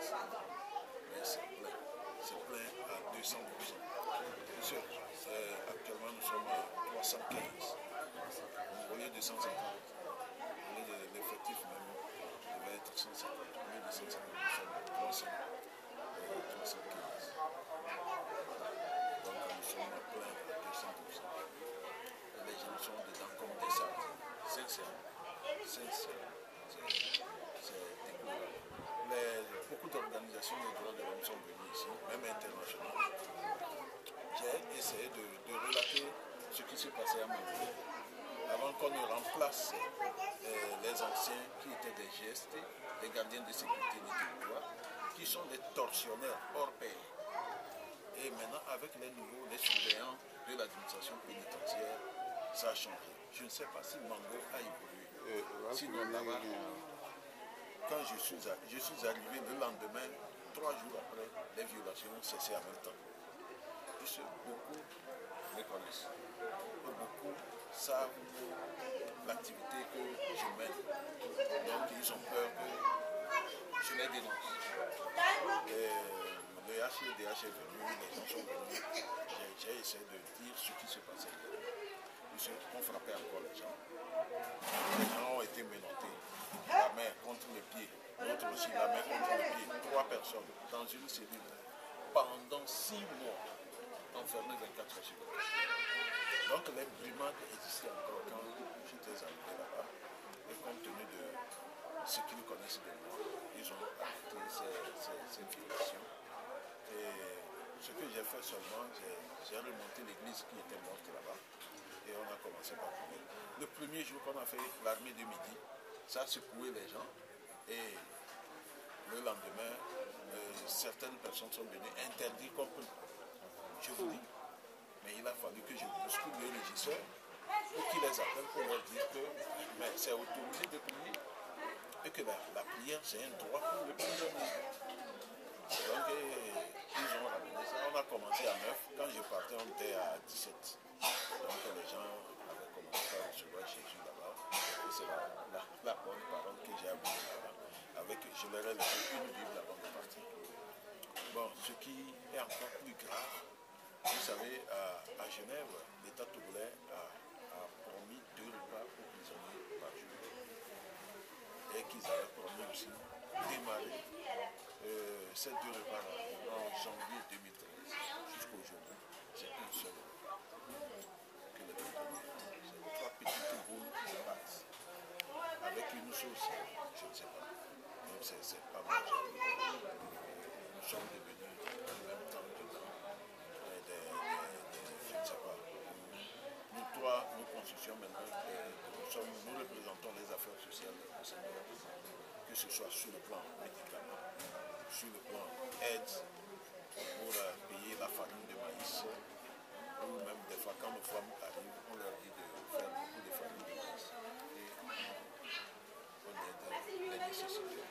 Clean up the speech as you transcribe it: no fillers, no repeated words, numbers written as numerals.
place. Mais c'est plein à 200%. Bien sûr, actuellement nous sommes à 315. Au lieu de 150, au lieu de l'effectif même, devait être 150. Au lieu de 150, nous sommes à 315. Donc nous sommes à plein à 200%. Et les gens sont dedans comme des sardines. Sincèrement. C'est déplorable. Beaucoup d'organisations des droits de l'homme sont venues ici, même internationales. J'ai essayé de relater ce qui s'est passé à Mango avant qu'on ne remplace les anciens qui étaient des GST, des gardiens de sécurité du territoire, qui sont des tortionnaires hors pair. Et maintenant, avec les nouveaux, les surveillants de l'administration pénitentiaire, ça a changé. Je ne sais pas si Mango a évolué. Sinon, là-bas, quand je suis arrivé le lendemain, 3 jours après, les violations ont cessé en même temps. Puisque beaucoup me connaissent. Et beaucoup savent l'activité que je mène. Donc ils ont peur que je les dénonce. Et le HDH est venu, les gens sont venus. J'ai essayé de dire ce qui se passait. On frappait encore les gens. Les gens ont été menottés. La main contre le pied. L'autre aussi, la main contre le pied. 3 personnes dans une cellule. Pendant 6 mois, enfermés 24 heures sur 24. Donc les brimades existaient encore quand j'étais arrivé là-bas. Et compte tenu de ce qu'ils connaissent de moi, ils ont arrêté ces violations. Et ce que j'ai fait seulement, j'ai remonté l'église qui était morte là-bas. Et on a commencé par courir. Le premier jour qu'on a fait l'armée de midi, ça a secoué les gens. Et le lendemain, certaines personnes sont venues interdire qu'on peut. Je vous dis, mais il a fallu que je bouscule le régisseur pour qu'il les appelle pour leur dire que c'est autorisé de prier et que la prière c'est un droit pour le prisonnier. Donc ils ont ramené ça. On a commencé à 9. Quand je partais, on était à 17. Donc les gens avaient commencé à recevoir Jésus là-bas. Et c'est la bonne parole que j'ai appris là-bas. Je leur ai laissé une Bible avant de partir. Bon, ce qui est encore plus grave, vous savez, à Genève, l'État togolais a promis 2 repas aux prisonniers par jour. Et qu'ils avaient promis aussi de démarrer ces 2 repas-là en janvier 2013 jusqu'aujourd'hui. C'est un seul repas que les prisonniers font. C'est 3 petites boules de pâtes avec une sauce, je ne sais pas. Donc c'est pas mal. Nous sommes devenus en même temps dedans. Je ne sais pas. Nous 3, nous constituons maintenant, nous représentons les affaires sociales au Sénégal, que ce soit sur le plan médicament, sur le plan aide pour payer la farine de maïs, ou même des fois quand nos femmes arrivent, on leur dit de faire beaucoup de farine de maïs et on aide les nécessités.